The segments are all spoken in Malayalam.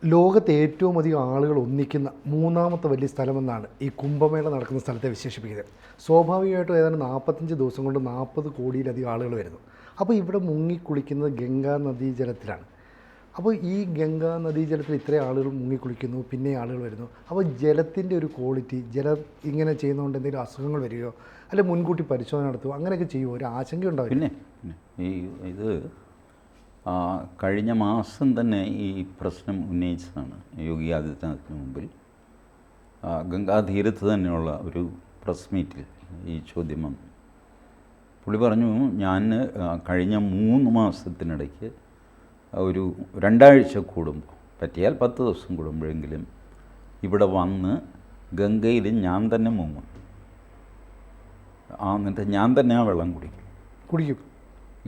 ലോകത്തെ ഏറ്റവും അധികം ആളുകൾ ഒന്നിക്കുന്ന മൂന്നാമത്തെ വലിയ സ്ഥലമെന്നാണ് ഈ കുംഭമേള നടക്കുന്ന സ്ഥലത്തെ വിശേഷിപ്പിക്കുന്നത്. സ്വാഭാവികമായിട്ടും ഏതാണ്ട് 45 ദിവസം കൊണ്ട് 40 കോടിയിലധികം ആളുകൾ വരുന്നു. അപ്പോൾ ഇവിടെ മുങ്ങിക്കുളിക്കുന്നത് ഗംഗാ നദീജലത്തിലാണ്. അപ്പോൾ ഈ ഗംഗാ നദീജലത്തിൽ ഇത്രയും ആളുകൾ മുങ്ങിക്കുളിക്കുന്നു, പിന്നെ ആളുകൾ വരുന്നു. അപ്പോൾ ജലത്തിൻ്റെ ഒരു ക്വാളിറ്റി, ജലം ഇങ്ങനെ ചെയ്യുന്നതുകൊണ്ട് എന്തെങ്കിലും അസുഖങ്ങൾ വരികയോ അല്ലെ മുൻകൂട്ടി പരിശോധന നടത്തുമോ, അങ്ങനെയൊക്കെ ചെയ്യുമോ? ഒരു ആശങ്ക ഉണ്ടാവില്ല? പിന്നെ ഈ ഇത് കഴിഞ്ഞ മാസം തന്നെ ഈ പ്രശ്നം ഉന്നയിച്ചതാണ് യോഗി ആദിത്യനാഥിന് മുമ്പിൽ. ഗംഗാതീരത്ത് തന്നെയുള്ള ഒരു പ്രസ് മീറ്റിൽ ഈ ചോദ്യം വന്നു. പുള്ളി പറഞ്ഞു, ഞാൻ കഴിഞ്ഞ 3 മാസത്തിനിടയ്ക്ക് ഒരു 2 ആഴ്ച കൂടുമ്പോൾ, പറ്റിയാൽ 10 ദിവസം കൂടുമ്പോഴെങ്കിലും ഇവിടെ വന്ന് ഗംഗയിൽ ഞാൻ തന്നെ മുങ്ങും, എന്നിട്ട് ഞാൻ തന്നെ ആ വെള്ളം കുടിക്കും.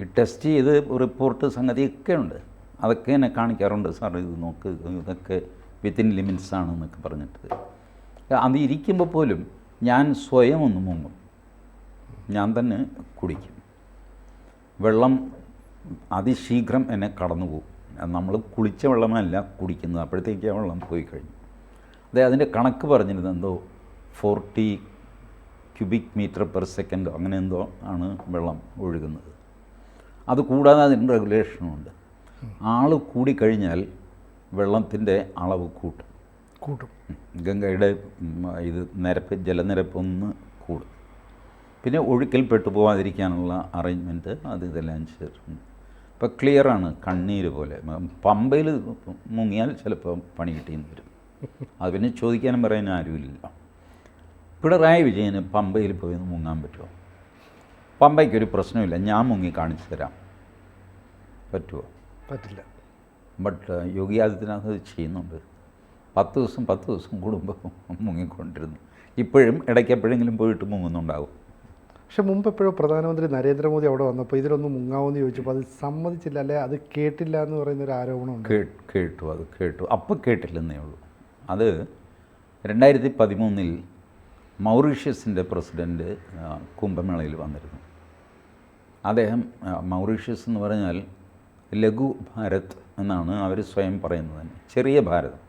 ഈ ടെസ്റ്റ് ചെയ്ത് റിപ്പോർട്ട് സംഗതിയൊക്കെ ഉണ്ട്, അതൊക്കെ എന്നെ കാണിക്കാറുണ്ട്. സാർ ഇത് നോക്ക്, ഇതൊക്കെ വിത്തിൻ ലിമിറ്റ്സ് ആണെന്നൊക്കെ പറഞ്ഞിട്ട്. അത് ഇരിക്കുമ്പോൾ പോലും ഞാൻ സ്വയം ഒന്ന് മുങ്ങും, ഞാൻ തന്നെ കുടിക്കും. വെള്ളം അതിശീഘ്രം എന്നെ കടന്നു പോകും. നമ്മൾ കുളിച്ച വെള്ളമല്ല കുടിക്കുന്നത്, അപ്പോഴത്തേക്ക് ആ വെള്ളം പോയി കഴിഞ്ഞു. അതിൻ്റെ കണക്ക് പറഞ്ഞിരുന്നത് എന്തോ 40 ക്യൂബിക് മീറ്റർ പെർ സെക്കൻഡ് അങ്ങനെ എന്തോ ആണ് വെള്ളം ഒഴുകുന്നത്. അത് കൂടാതെ അതിന് റെഗുലേഷനുമുണ്ട്. ആൾ കൂടിക്കഴിഞ്ഞാൽ വെള്ളത്തിൻ്റെ അളവ് കൂട്ടും. ഗംഗയുടെ ഇത് ജലനിരപ്പ് ഒന്ന് കൂടും. പിന്നെ ഒഴുക്കിൽ പെട്ടുപോകാതിരിക്കാനുള്ള അറേഞ്ച്മെൻറ്റ് ഇതെല്ലാം ചേർന്ന് ഇപ്പോൾ ക്ലിയറാണ്, കണ്ണീര് പോലെ. പമ്പയിൽ മുങ്ങിയാൽ ചിലപ്പോൾ പണി കിട്ടിയെന്ന് വരും. അത് പിന്നെ ചോദിക്കാനും പറയാനും ആരുമില്ല. പിണറായി വിജയന് പമ്പയിൽ പോയി മുങ്ങാൻ പറ്റുമോ? പമ്പയ്ക്കൊരു പ്രശ്നമില്ല, ഞാൻ മുങ്ങി കാണിച്ചു തരാം. പറ്റുമോ? പറ്റില്ല. ബട്ട് യോഗി ആദിത്യനാഥ് അത് ചെയ്യുന്നുണ്ട്. 10 ദിവസം കൂടുമ്പോൾ മുങ്ങിക്കൊണ്ടിരുന്നു. ഇപ്പോഴും ഇടയ്ക്കെപ്പോഴെങ്കിലും പോയിട്ട് മുങ്ങുന്നുണ്ടാവും. പക്ഷെ മുമ്പ് എപ്പോഴും പ്രധാനമന്ത്രി നരേന്ദ്രമോദി അവിടെ വന്നപ്പോൾ ഇതിലൊന്നും മുങ്ങാമെന്ന് ചോദിച്ചപ്പോൾ അത് സമ്മതിച്ചില്ല, അല്ലെ അത് കേട്ടില്ല എന്ന് പറയുന്നൊരു ആരോപണമുണ്ട്. കേട്ടു. അപ്പം കേട്ടില്ലെന്നേ ഉള്ളൂ. അത് 2013 മൗറീഷ്യസിൻ്റെ പ്രസിഡൻറ്റ് കുംഭമേളയിൽ വന്നിരുന്നു. അദ്ദേഹം, മൗറീഷ്യസ് എന്ന് പറഞ്ഞാൽ ലഘു ഭാരത് എന്നാണ് അവർ സ്വയം പറയുന്നത് തന്നെ, ചെറിയ ഭാരതം.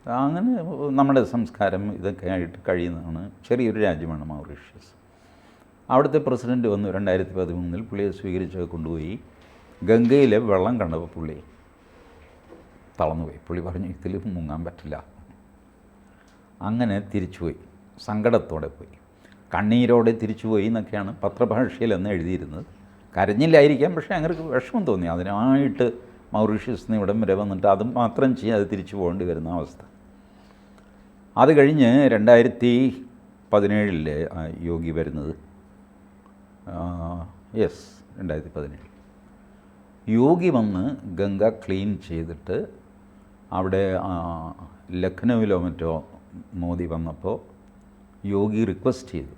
അങ്ങനെ നമ്മുടെ സംസ്കാരം ഇതൊക്കെ ആയിട്ട് കഴിയുന്നതാണ്. ചെറിയൊരു രാജ്യമാണ് മൗറീഷ്യസ്. അവിടുത്തെ പ്രസിഡൻറ്റ് വന്നു 2013 പുള്ളിയെ സ്വീകരിച്ചൊക്കെ കൊണ്ടുപോയി. ഗംഗയിലെ വെള്ളം കണ്ടപ്പോൾ പുള്ളി തളർന്നുപോയി. പുള്ളി പറഞ്ഞു, ഇതിൽ മുങ്ങാൻ പറ്റില്ല. അങ്ങനെ തിരിച്ചുപോയി, സങ്കടത്തോടെ പോയി, കണ്ണീരോടെ തിരിച്ചുപോയി എന്നൊക്കെയാണ് പത്രഭാഷയിൽ അന്ന് എഴുതിയിരുന്നത്. കരഞ്ഞില്ലായിരിക്കാം, പക്ഷേ അങ്ങനെ വിഷമം തോന്നി. അതിനായിട്ട് മൗറീഷ്യസിൽ നിന്ന് ഇവിടം വരെ വന്നിട്ട് അതും മാത്രം ചെയ്യാതെ തിരിച്ചു പോകേണ്ടി വരുന്ന അവസ്ഥ. അത് കഴിഞ്ഞ് 2017 യോഗി വരുന്നത്. 2017 യോഗി വന്ന് ഗംഗ ക്ലീൻ ചെയ്തിട്ട് അവിടെ ലഖ്നൗവിലോ മറ്റോ മോദി വന്നപ്പോൾ യോഗി റിക്വസ്റ്റ് ചെയ്തു,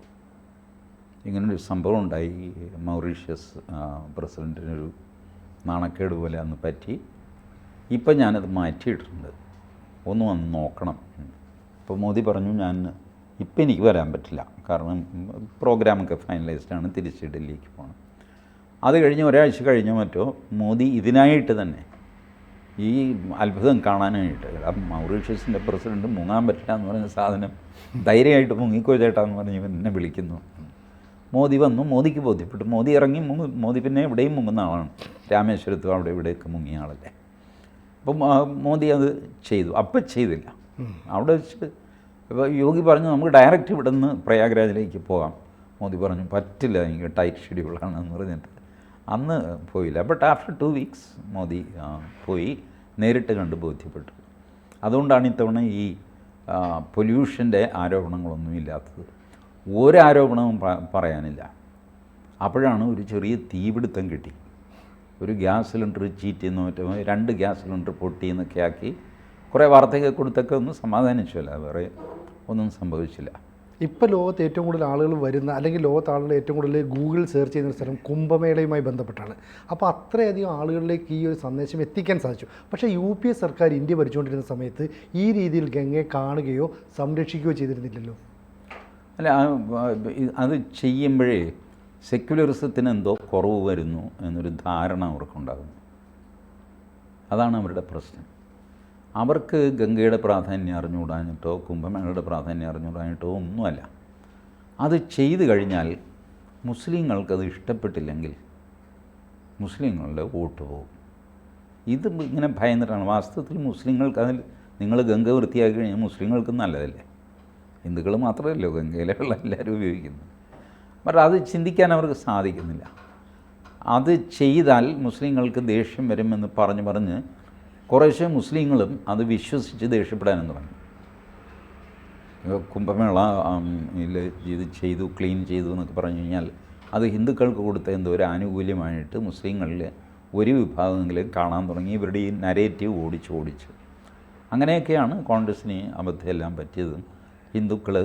ഇങ്ങനൊരു സംഭവം ഉണ്ടായി, മൗറീഷ്യസ് പ്രസിഡൻറ്റിനൊരു നാണക്കേട് പോലെ അന്ന് പറ്റി, ഇപ്പം ഞാനത് മാറ്റിയിട്ടുണ്ട്, ഒന്ന് വന്ന് നോക്കണം. അപ്പോൾ മോദി പറഞ്ഞു, ഇപ്പം എനിക്ക് വരാൻ പറ്റില്ല, കാരണം പ്രോഗ്രാമൊക്കെ ഫൈനലൈസ്ഡാണ്, തിരിച്ച് ഡൽഹിക്ക് പോകണം. അത് കഴിഞ്ഞ് ഒരാഴ്ച കഴിഞ്ഞോ മറ്റോ മോദി ഇതിനായിട്ട് തന്നെ, ഈ അത്ഭുതം കാണാനായിട്ട്, മൗറീഷ്യസിൻ്റെ പ്രസിഡൻറ്റ് മുങ്ങാൻ പറ്റില്ല എന്ന് പറയുന്ന സാധനം ധൈര്യമായിട്ട് മുങ്ങിക്കോ ചേട്ടാന്ന് പറഞ്ഞ് എന്നെ വിളിക്കുന്നു. മോദി വന്നു, മോദിക്ക് ബോധ്യപ്പെട്ടു. മോദി ഇറങ്ങി മോദി പിന്നെ എവിടെയും മുങ്ങുന്ന ആളാണ്, രാമേശ്വരത്തും അവിടെ ഇവിടെയൊക്കെ മുങ്ങിയ ആളല്ലേ. അപ്പം മോദി അത് ചെയ്തു. അപ്പം ചെയ്തില്ല. അവിടെ വെച്ച് ഇപ്പോൾ യോഗി പറഞ്ഞു, നമുക്ക് ഡയറക്റ്റ് ഇവിടെ നിന്ന് പ്രയാഗ്രാജിലേക്ക് പോകാം. മോദി പറഞ്ഞു, പറ്റില്ല, എനിക്ക് ടൈറ്റ് ഷെഡ്യൂളാണെന്ന് പറഞ്ഞിട്ട് അന്ന് പോയില്ല. ബട്ട് ആഫ്റ്റർ 2 വീക്സ് മോദി പോയി നേരിട്ട് കണ്ട് ബോധ്യപ്പെട്ടു. അതുകൊണ്ടാണ് ഇത്തവണ ഈ പൊല്യൂഷൻ്റെ ആരോപണങ്ങളൊന്നും ഇല്ലാത്തത്. ഒരാരോപണവും പറയാനില്ല. അപ്പോഴാണ് ഒരു ചെറിയ തീപിടുത്തം കിട്ടി. ഒരു ഗ്യാസ് സിലിണ്ടർ ചീറ്റിയെന്നോ മറ്റോ 2 ഗ്യാസ് സിലിണ്ടർ പൊട്ടിയെന്നൊക്കെ ആക്കി കുറേ വാർത്തയൊക്കെ കൊടുത്തൊക്കെ ഒന്ന് സമാധാനിച്ചല്ല, വേറെ ഒന്നും സംഭവിച്ചില്ല. ഇപ്പോൾ ലോകത്ത് ഏറ്റവും കൂടുതൽ ആളുകൾ വരുന്ന, അല്ലെങ്കിൽ ലോകത്ത് ആളുകൾ ഏറ്റവും കൂടുതൽ ഗൂഗിൾ സെർച്ച് ചെയ്യുന്ന സ്ഥലം കുംഭമേളയുമായി ബന്ധപ്പെട്ടാണ്. അപ്പോൾ അത്രയധികം ആളുകളിലേക്ക് ഈ ഒരു സന്ദേശം എത്തിക്കാൻ സാധിച്ചു. പക്ഷേ UPA സർക്കാർ ഇന്ത്യ ഭരിച്ചുകൊണ്ടിരുന്ന സമയത്ത് ഈ രീതിയിൽ ഗംഗയെ കാണുകയോ സംരക്ഷിക്കുകയോ ചെയ്തിരുന്നില്ലല്ലോ. അല്ല, അത് ചെയ്യുമ്പോഴേ സെക്യുലറിസത്തിന് എന്തോ കുറവ് വരുന്നു എന്നൊരു ധാരണ അവർക്കുണ്ടാകുന്നു. അതാണ് അവരുടെ പ്രശ്നം. അവർക്ക് ഗംഗയുടെ പ്രാധാന്യം അറിഞ്ഞുകൂടാഞ്ഞിട്ടോ കുംഭമേളയുടെ പ്രാധാന്യം അറിഞ്ഞുകൂടാഞ്ഞിട്ടോ ഒന്നുമല്ല. അത് ചെയ്തു കഴിഞ്ഞാൽ മുസ്ലിങ്ങൾക്കത് ഇഷ്ടപ്പെട്ടില്ലെങ്കിൽ മുസ്ലിങ്ങളുടെ വോട്ട് പോകും. ഇത് ഇങ്ങനെ ഭയന്നിട്ടാണ്. വാസ്തവത്തിൽ മുസ്ലിങ്ങൾക്ക് അതിൽ നിങ്ങൾ ഗംഗ വൃത്തിയാക്കി കഴിഞ്ഞാൽ മുസ്ലിങ്ങൾക്ക് നല്ലതല്ലേ. ഹിന്ദുക്കൾ മാത്രമല്ലോ ഗംഗയിലുള്ള എല്ലാവരും ഉപയോഗിക്കുന്നത്. പക്ഷേ അത് ചിന്തിക്കാൻ അവർക്ക് സാധിക്കുന്നില്ല. അത് ചെയ്താൽ മുസ്ലിങ്ങൾക്ക് ദേഷ്യം വരുമെന്ന് പറഞ്ഞ് കുറേശ്ശെ മുസ്ലിങ്ങളും അത് വിശ്വസിച്ച് ദേഷ്യപ്പെടാനും തുടങ്ങി. കുംഭമേള ഇത് ചെയ്തു, ക്ലീൻ ചെയ്തു എന്നൊക്കെ പറഞ്ഞു കഴിഞ്ഞാൽ അത് ഹിന്ദുക്കൾക്ക് കൊടുത്ത എന്തോ ഒരു ആനുകൂല്യമായിട്ട് മുസ്ലിങ്ങളിൽ ഒരു വിഭാഗമെങ്കിലും കാണാൻ തുടങ്ങി. ഇവരുടെ ഈ നരേറ്റീവ് ഓടിച്ച് അങ്ങനെയൊക്കെയാണ് കോൺഗ്രസ്സിന് അബദ്ധമെല്ലാം പറ്റിയതും ഹിന്ദുക്കൾ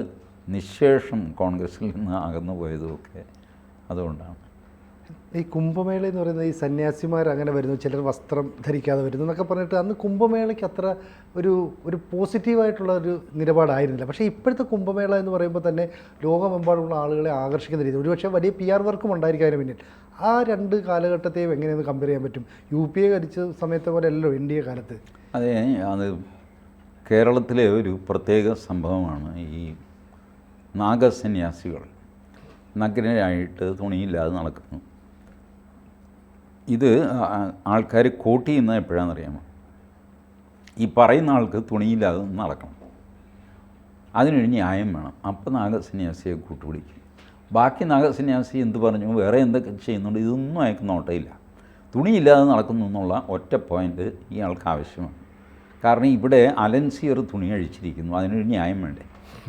നിശേഷം കോൺഗ്രസ്സിൽ നിന്ന് അകന്നു പോയതുമൊക്കെ അതുകൊണ്ടാണ്. ഈ കുംഭമേള എന്ന് പറയുന്നത് ഈ സന്യാസിമാർ അങ്ങനെ വരുന്നു, ചിലർ വസ്ത്രം ധരിക്കാതെ വരുന്നു എന്നൊക്കെ പറഞ്ഞിട്ട് അന്ന് കുംഭമേളയ്ക്ക് അത്ര ഒരു പോസിറ്റീവായിട്ടുള്ള ഒരു നിലപാടായിരുന്നില്ല. പക്ഷേ ഇപ്പോഴത്തെ കുംഭമേള എന്ന് പറയുമ്പോൾ തന്നെ ലോകമെമ്പാടുമുള്ള ആളുകളെ ആകർഷിക്കുന്ന രീതി, ഒരുപക്ഷെ വലിയ PR വർക്കും ഉണ്ടായിരിക്കും അതിന് പിന്നിൽ. ആ രണ്ട് കാലഘട്ടത്തെയും എങ്ങനെയൊന്ന് കമ്പയർ ചെയ്യാൻ പറ്റും? UPA ഭരിച്ച സമയത്തെ പോലെ അല്ലല്ലോ NDA കാലത്ത്. അതെ, അത് കേരളത്തിലെ ഒരു പ്രത്യേക സംഭവമാണ്. ഈ നാഗസന്യാസികൾ നഗ്നരായിട്ട് തുണിയില്ലാതെ നടക്കുന്നു. ഇത് ആൾക്കാർ കോട്ട് ചെയ്യുന്നത് എപ്പോഴാണെന്നറിയാമോ? ഈ പറയുന്ന ആൾക്ക് തുണിയില്ലാതെ നടക്കണം, അതിനൊരു ന്യായം വേണം. അപ്പോൾ നാഗസന്യാസിയെ കൂട്ടുപിടിക്കും. ബാക്കി നാഗസന്യാസി എന്ത് പറഞ്ഞു, വേറെ എന്തൊക്കെ ചെയ്യുന്നുണ്ട്, ഇതൊന്നും അയാൾക്ക് നോട്ടയില്ല. തുണിയില്ലാതെ നടക്കുന്നു എന്നുള്ള ഒറ്റ പോയിൻ്റ് ഇയാൾക്ക് ആവശ്യമാണ്. കാരണം ഇവിടെ അലൻസിയർ തുണി അഴിച്ചിരിക്കുന്നു, അതിനൊരു ന്യായം വേണ്ടേ?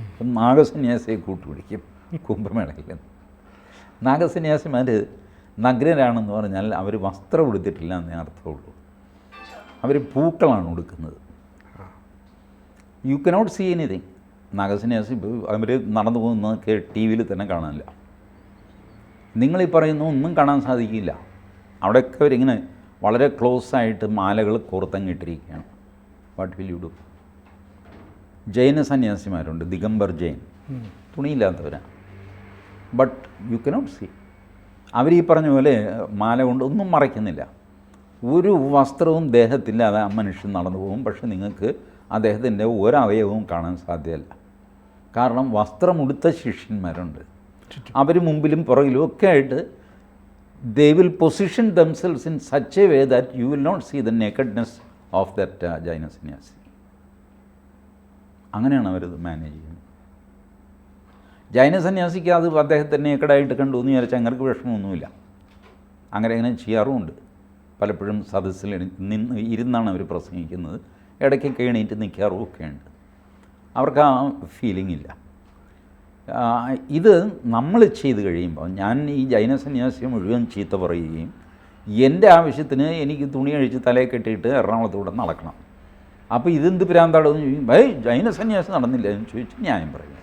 അപ്പം നാഗസന്യാസിയെ കൂട്ടുപിടിക്കും കുംഭമേളയിൽ. നാഗസന്യാസിമാർ നഗ്നരാണെന്ന് പറഞ്ഞാൽ അവർ വസ്ത്രം ഉടുത്തിട്ടില്ല എന്നേ അർത്ഥമുള്ളൂ. അവർ പൂക്കളാണ് ഉടുക്കുന്നത്. You cannot see anything. നാഗസന്യാസി അവർ നടന്നു പോകുന്നതൊക്കെ TV തന്നെ കാണാനില്ല. നിങ്ങളീ പറയുന്ന ഒന്നും കാണാൻ സാധിക്കില്ല. അവിടെയൊക്കെ അവരിങ്ങനെ വളരെ ക്ലോസ് ആയിട്ട് മാലകൾ കോർത്തങ്ങിട്ടിരിക്കുകയാണ്. What will you do? ജൈന സന്യാസിമാരുണ്ട്, ദിഗംബർ ജൈൻ, തുണിയില്ലാത്തവരാണ്. But you cannot see. അവർ ഈ പറഞ്ഞ പോലെ മാല കൊണ്ട് ഒന്നും മറയ്ക്കുന്നില്ല. ഒരു വസ്ത്രവും ദേഹത്തില്ലാതെ ആ മനുഷ്യൻ നടന്നു പോകും. പക്ഷെ നിങ്ങൾക്ക് അദ്ദേഹത്തിൻ്റെ ഒരവയവവും കാണാൻ സാധ്യമല്ല. കാരണം വസ്ത്രമുടുത്ത ശിഷ്യന്മാരുണ്ട്. അവർ മുമ്പിലും പുറകിലും ഒക്കെ ആയിട്ട് they will position themselves in such a way that you will not see the nakedness of that Jaina സന്യാസി. അങ്ങനെയാണ് അവരത് മാനേജ് ചെയ്യുന്നത്. ജൈന സന്യാസിക്ക് അത് അദ്ദേഹത്തെ നേക്കഡായിട്ട് കണ്ടു എന്ന് വിചാരിച്ചാൽ അങ്ങനെ വിഷമമൊന്നുമില്ല. അങ്ങനെ ചെയ്യാറുമുണ്ട്. പലപ്പോഴും സദസ്സിൽ ഇരുന്നാണ് അവർ പ്രസംഗിക്കുന്നത്. ഇടയ്ക്കൊക്കെ എണീറ്റ് നിൽക്കാറും ഒക്കെ ഉണ്ട്. അവർക്ക് ആ ഫീലിംഗ് ഇല്ല. ഇത് നമ്മൾ ചെയ്ത് കഴിയുമ്പോൾ, ഞാൻ ഈ ജൈന സന്യാസിയെ മുഴുവൻ ചീത്ത പറയുകയും എൻ്റെ ആവശ്യത്തിന് എനിക്ക് തുണി അഴിച്ച് തലയിൽ കെട്ടിയിട്ട് എറണാകുളത്തൂടെ നടക്കണം. അപ്പോൾ ഇതെന്ത് ഭ്രാന്താണെന്ന് ചോദിക്കും. ജൈന സന്യാസി നടന്നില്ല എന്ന് ചോദിച്ച് ന്യായം പറയുക.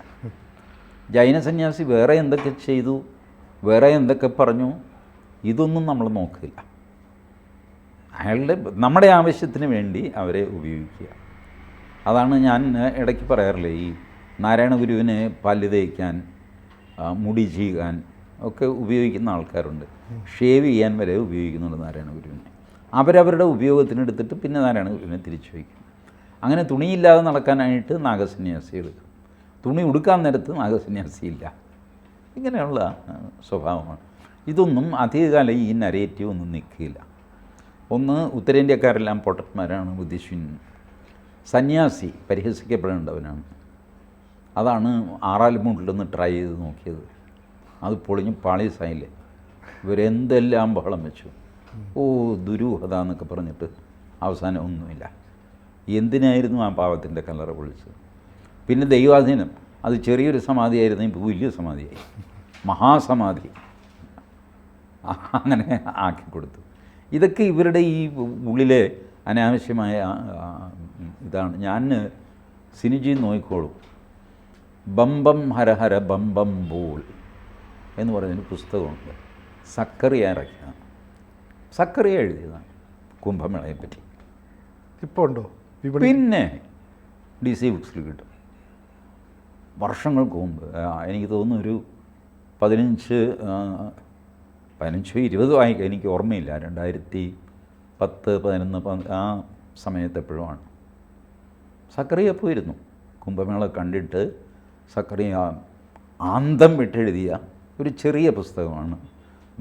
ജൈന സന്യാസി വേറെ എന്തൊക്കെ ചെയ്തു, വേറെ എന്തൊക്കെ പറഞ്ഞു, ഇതൊന്നും നമ്മൾ നോക്കില്ല. നമ്മുടെ ആവശ്യത്തിന് വേണ്ടി അവരെ ഉപയോഗിക്കുക. അതാണ് ഞാൻ ഇടയ്ക്ക് പറയാറില്ലേ, ഈ നാരായണ ഗുരുവിനെ പല്ല് തേക്കാൻ, മുടി ചീകാൻ ഒക്കെ ഉപയോഗിക്കുന്ന ആൾക്കാരുണ്ട്. ഷേവ് ചെയ്യാൻ വരെ ഉപയോഗിക്കുന്നുണ്ട് നാരായണ ഗുരുവിനെ. അവരവരുടെ ഉപയോഗത്തിനെടുത്തിട്ട് പിന്നെ നാരായണ ഗുരുവിനെ തിരിച്ചു വയ്ക്കും. അങ്ങനെ തുണിയില്ലാതെ നടക്കാനായിട്ട് നാഗസന്യാസി എടുക്കും. തുണി ഉടുക്കാൻ നേരത്ത് നാഗസന്യാസി ഇല്ല. ഇങ്ങനെയുള്ള സ്വഭാവമാണ്. ഇതൊന്നും അധികകാലം ഈ നരേറ്റീവ് ഒന്നും നിൽക്കില്ല. ഒന്ന്, ഉത്തരേന്ത്യക്കാരെല്ലാം പൊട്ടന്മാരാണ്, ബുദ്ധിശൂന്യൻ. സന്യാസി പരിഹസിക്കപ്പെടേണ്ടവനാണ്. അതാണ് ആറാലുമൂട്ടിലൊന്ന് ട്രൈ ചെയ്ത് നോക്കിയത്. അത് പൊളിഞ്ഞ് പാളീസായില്ലേ. ഇവരെന്തെല്ലാം ബഹളം വെച്ചു. ദുരൂഹത എന്നൊക്കെ പറഞ്ഞിട്ട് അവസാനം ഒന്നുമില്ല. എന്തിനായിരുന്നു ആ പാവത്തിൻ്റെ കല്ലറ പൊളിച്ചത്? പിന്നെ ദൈവാധീനം, അത് ചെറിയൊരു സമാധിയായിരുന്നു, ഇപ്പോൾ വലിയ സമാധിയായി, മഹാസമാധി. അങ്ങനെ ആക്കിക്കൊടുത്തു. ഇതൊക്കെ ഇവരുടെ ഈ ഉള്ളിലെ അനാവശ്യമായ ഇതാണ്. ഞാൻ സിനിജി നോക്കിക്കോളും, ബംബം ഹരഹര ബംബം ബോൾ എന്ന് പറയുന്നൊരു പുസ്തകമുണ്ട്. സക്കറിയ ഇറക്കിയതാണ്. സക്കറിയ എഴുതിയതാണ് കുംഭമേളയെ പറ്റി. ഇപ്പോൾ ഉണ്ടോ? പിന്നെ DC ബുക്സിൽ കിട്ടും. വർഷങ്ങൾക്ക് മുമ്പ്, എനിക്ക് തോന്നുന്നു ഒരു 15-20 വായിക്കാം, എനിക്ക് ഓർമ്മയില്ല. 2010-11 ആ സമയത്ത് എപ്പോഴുമാണ്. സക്കറിയ പോയിരുന്നു. കുംഭമേള കണ്ടിട്ട് സക്കറിയ ആന്തം വിട്ടെഴുതിയ ഒരു ചെറിയ പുസ്തകമാണ്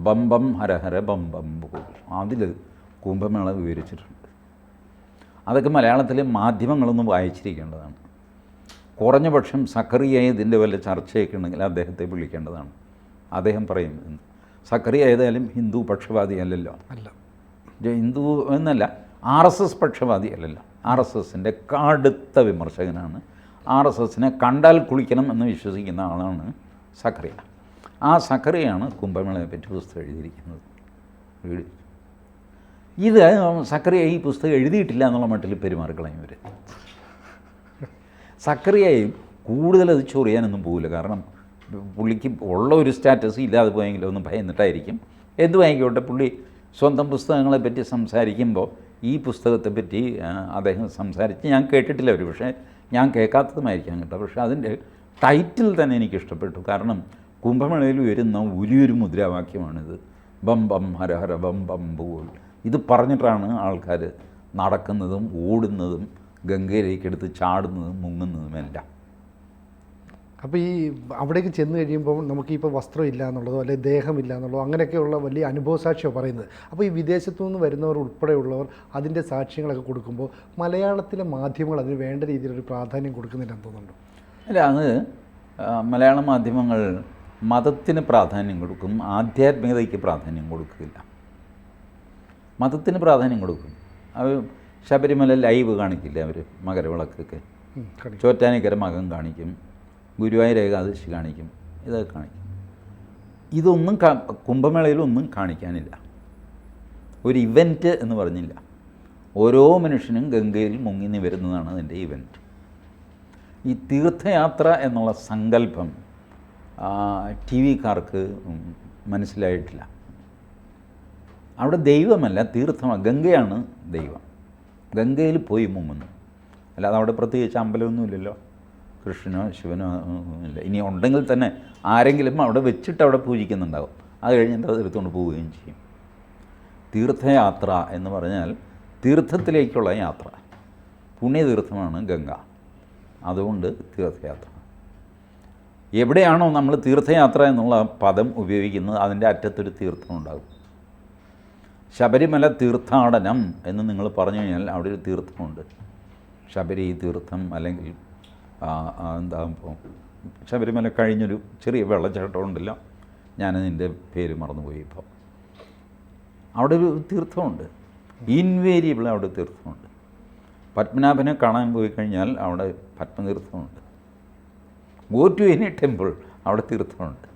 ബം ബം ഹരഹര ബം ബം ബോൾ. അതിൽ കുംഭമേള വിവരിച്ചിട്ടുണ്ട്. അതൊക്കെ മലയാളത്തിലെ മാധ്യമങ്ങളൊന്നും വായിച്ചിരിക്കേണ്ടതാണ്. കുറഞ്ഞ പക്ഷം സക്കറിയ ഇതിൻ്റെ വല്ല ചർച്ചയൊക്കെ ഉണ്ടെങ്കിൽ അദ്ദേഹത്തെ വിളിക്കേണ്ടതാണ്. അദ്ദേഹം പറയും, സക്കറിയ ഏതായാലും ഹിന്ദു പക്ഷപാതിയല്ലല്ലോ, അല്ല, ഹിന്ദു എന്നല്ല, RSS പക്ഷപാതിയല്ലല്ലോ. RSSൻ്റെ കടുത്ത വിമർശകനാണ്. RSSനെ കണ്ടാൽ കുളിക്കണം എന്ന് വിശ്വസിക്കുന്ന ആളാണ് സക്കറിയ. ആ സക്കറിയാണ് കുംഭമേളയെ പറ്റി പുസ്തകം എഴുതിയിരിക്കുന്നത്. ഇത് സക്കറിയ ഈ പുസ്തകം എഴുതിയിട്ടില്ല എന്നുള്ള മട്ടിൽ പെരുമാറിക്കളയും ഇവർ. സക്കറിയയും കൂടുതൽ അത് ചൊറിയാനൊന്നും പോകില്ല. കാരണം പുള്ളിക്ക് ഉള്ള ഒരു സ്റ്റാറ്റസ് ഇല്ലാതെ പോയെങ്കിലും ഒന്ന് ഭയന്നിട്ടായിരിക്കും. എന്ത് വാങ്ങിക്കോട്ടെ, പുള്ളി സ്വന്തം പുസ്തകങ്ങളെ പറ്റി സംസാരിക്കുമ്പോൾ ഈ പുസ്തകത്തെപ്പറ്റി അദ്ദേഹം സംസാരിച്ച് ഞാൻ കേട്ടിട്ടില്ല. ഒരു പക്ഷേ ഞാൻ കേൾക്കാത്തതുമായിരിക്കാം കേട്ടോ. പക്ഷേ അതിൻ്റെ ടൈറ്റിൽ തന്നെ എനിക്ക് ഇഷ്ടപ്പെട്ടു. കാരണം കുംഭമേളയിൽ വരുന്ന വലിയൊരു മുദ്രാവാക്യമാണിത്, ബം ബം ഹരഹര ബം ബം ബോൾ. ഇത് പറഞ്ഞിട്ടാണ് ആൾക്കാർ നടക്കുന്നതും ഓടുന്നതും ഗംഗയിലേക്കെടുത്ത് ചാടുന്നതും മുങ്ങുന്നതുമെല്ലാം. അപ്പോൾ ഈ അവിടേക്ക് ചെന്ന് കഴിയുമ്പോൾ നമുക്കിപ്പോൾ വസ്ത്രം ഇല്ല എന്നുള്ളതോ അല്ലെങ്കിൽ ദേഹമില്ല എന്നുള്ളതോ അങ്ങനെയൊക്കെയുള്ള വലിയ അനുഭവസാക്ഷിയാണ് പറയുന്നത്. അപ്പോൾ ഈ വിദേശത്തു നിന്ന് വരുന്നവർ ഉൾപ്പെടെയുള്ളവർ അതിൻ്റെ സാക്ഷ്യങ്ങളൊക്കെ കൊടുക്കുമ്പോൾ മലയാളത്തിലെ മാധ്യമങ്ങൾ അതിന് വേണ്ട രീതിയിലൊരു പ്രാധാന്യം കൊടുക്കുന്നില്ലെന്ന് തോന്നുന്നുണ്ടോ? അല്ല, അത് മലയാള മാധ്യമങ്ങൾ മതത്തിന് പ്രാധാന്യം കൊടുക്കും, ആധ്യാത്മികതയ്ക്ക് പ്രാധാന്യം കൊടുക്കില്ല. മതത്തിന് പ്രാധാന്യം കൊടുക്കും. അവർ ശബരിമല ലൈവ് കാണിക്കില്ല, അവർ മകരവിളക്കൊക്കെ, ചോറ്റാനിക്കര മകം കാണിക്കും, ഗുരുവായൂർ ഏകാദശി കാണിക്കും, ഇതൊക്കെ കാണിക്കും. ഇതൊന്നും കുംഭമേളയിലൊന്നും കാണിക്കാനില്ല. ഒരു ഇവൻറ്റ് എന്ന് പറഞ്ഞില്ല. ഓരോ മനുഷ്യനും ഗംഗയിൽ മുങ്ങി നിവരുന്നതാണ് അതിൻ്റെ ഇവൻറ്റ്. ഈ തീർത്ഥയാത്ര എന്നുള്ള സങ്കല്പം TV-കാർക്ക് മനസ്സിലായിട്ടില്ല. അവിടെ ദൈവമല്ല, തീർത്ഥമാണ്, ഗംഗയാണ് ദൈവം. ഗംഗയിൽ പോയി മുങ്ങുന്നു. അല്ലാതെ അവിടെ പ്രത്യേകിച്ച് അമ്പലമൊന്നുമില്ലല്ലോ, കൃഷ്ണനോ ശിവനോ ഇല്ല. ഇനി ഉണ്ടെങ്കിൽ തന്നെ ആരെങ്കിലും അവിടെ വെച്ചിട്ട് അവിടെ പൂജിക്കുന്നുണ്ടാവും. അത് കഴിഞ്ഞിട്ട് അത് എടുത്തുകൊണ്ട് പോവുകയും ചെയ്യും. തീർത്ഥയാത്ര എന്ന് പറഞ്ഞാൽ തീർത്ഥത്തിലേക്കുള്ള യാത്ര. പുണ്യതീർത്ഥമാണ് ഗംഗ. അതുകൊണ്ട് തീർത്ഥയാത്ര. എവിടെയാണോ നമ്മൾ തീർത്ഥയാത്ര എന്നുള്ള പദം ഉപയോഗിക്കുന്നത് അതിൻ്റെ അറ്റത്തൊരു തീർത്ഥം ഉണ്ടാകും. ശബരിമല തീർത്ഥാടനം എന്ന് നിങ്ങൾ പറഞ്ഞു കഴിഞ്ഞാൽ അവിടെ ഒരു തീർത്ഥമുണ്ട്. ശബരി തീർത്ഥം, അല്ലെങ്കിൽ എന്താ ഇപ്പോൾ ശബരിമല കഴിഞ്ഞൊരു ചെറിയ വെള്ളച്ചാട്ടം ഉണ്ടല്ലോ, ഞാനതിൻ്റെ പേര് മറന്നുപോയി ഇപ്പോൾ. അവിടെ ഒരു തീർത്ഥമുണ്ട്, ഇൻവേരിയബിൾ അവിടെ തീർത്ഥമുണ്ട്. പത്മനാഭനെ കാണാൻ പോയി കഴിഞ്ഞാൽ അവിടെ പത്മതീർത്ഥമുണ്ട്. ഗോ ടു എനി ടെമ്പിൾ, അവിടെ തീർത്ഥമുണ്ട്.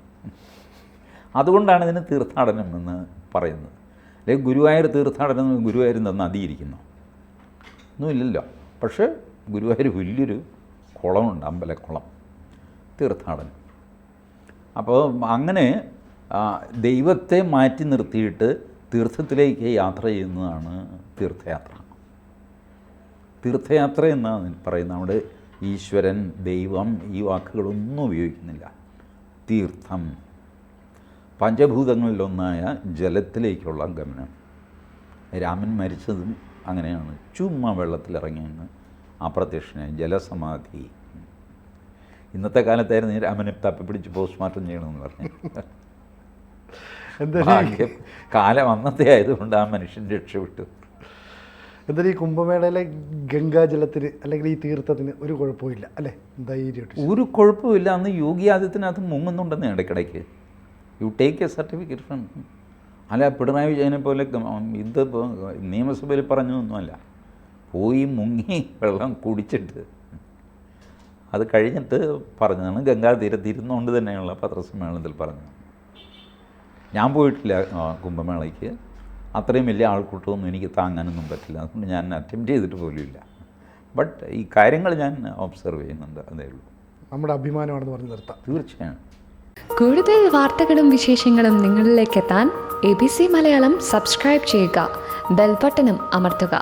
അതുകൊണ്ടാണ് ഇതിന് തീർത്ഥാടനം എന്ന് പറയുന്നത്. അല്ലെങ്കിൽ ഗുരുവായൂർ തീർത്ഥാടനം, ഗുരുവായൂർ നദിയിരിക്കുന്നു ഒന്നുമില്ലല്ലോ. പക്ഷേ ഗുരുവായൂർ വലിയൊരു കുളമുണ്ട്, അമ്പലക്കുളം, തീർത്ഥാടനം. അപ്പോൾ അങ്ങനെ ദൈവത്തെ മാറ്റി നിർത്തിയിട്ട് തീർത്ഥത്തിലേക്ക് യാത്ര ചെയ്യുന്നതാണ് തീർത്ഥയാത്ര. തീർത്ഥയാത്ര എന്നാണ് പറയുന്നത്. അവിടെ ഈശ്വരൻ, ദൈവം ഈ വാക്കുകളൊന്നും ഉപയോഗിക്കുന്നില്ല. തീർത്ഥം, പഞ്ചഭൂതങ്ങളിലൊന്നായ ജലത്തിലേക്കുള്ള ഗമനം. രാമൻ മരിച്ചതും അങ്ങനെയാണ്. ചുമ്മാ വെള്ളത്തിലിറങ്ങിയെന്ന് അപ്രത്യക്ഷനായി, ജലസമാധി. ഇന്നത്തെ കാലത്തായിരുന്നു രാമനെ തപ്പിപ്പിടിച്ച് പോസ്റ്റ്മോർട്ടം ചെയ്യണമെന്ന് പറഞ്ഞു. ഭാഗ്യം കാലം അന്നത്തെ ആയതുകൊണ്ട് ആ മനുഷ്യൻ രക്ഷപ്പെട്ടു. എന്തായാലും ഈ കുംഭമേളയിലെ ഗംഗാജലത്തിന് അല്ലെങ്കിൽ ഈ തീർത്ഥത്തിന് ഒരു കുഴപ്പമില്ല അല്ലേ? ധൈര്യമായിട്ട് ഒരു കുഴപ്പമില്ല. അന്ന് യോഗി ആദിത്യനാഥ് മുങ്ങുന്നുണ്ടെന്ന് ഇടയ്ക്കിടയ്ക്ക്. You take A certificate from. അല്ല, പിണറായി വിജയനെ പോലെ ഇത് നിയമസഭയിൽ പറഞ്ഞതൊന്നുമല്ല. പോയി മുങ്ങി വെള്ളം കുടിച്ചിട്ട് അത് കഴിഞ്ഞിട്ട് പറഞ്ഞതാണ്. ഗംഗാതീരത്തിരുന്നുകൊണ്ട് തന്നെയുള്ള പത്രസമ്മേളനത്തിൽ പറഞ്ഞത്. ഞാൻ പോയിട്ടില്ല കുംഭമേളയ്ക്ക്. അത്രയും വലിയ ആൾക്കൂട്ടമൊന്നും എനിക്ക് താങ്ങാനൊന്നും പറ്റില്ല. അതുകൊണ്ട് ഞാൻ അറ്റംപ്റ്റ് ചെയ്തിട്ട് പോലുമില്ല. ബട്ട് ഈ കാര്യങ്ങൾ ഞാൻ ഒബ്സർവ് ചെയ്യുന്നുണ്ട്, അതേ ഉള്ളൂ. നമ്മുടെ അഭിമാനമാണെന്ന് പറഞ്ഞ് നിർത്താം. തീർച്ചയായും. കൂടുതൽ വാർത്തകളും വിശേഷങ്ങളും നിങ്ങളിലേക്ക് എത്താൻ ABC മലയാളം സബ്സ്ക്രൈബ് ചെയ്യുക, ബെൽ ബട്ടണും അമർത്തുക.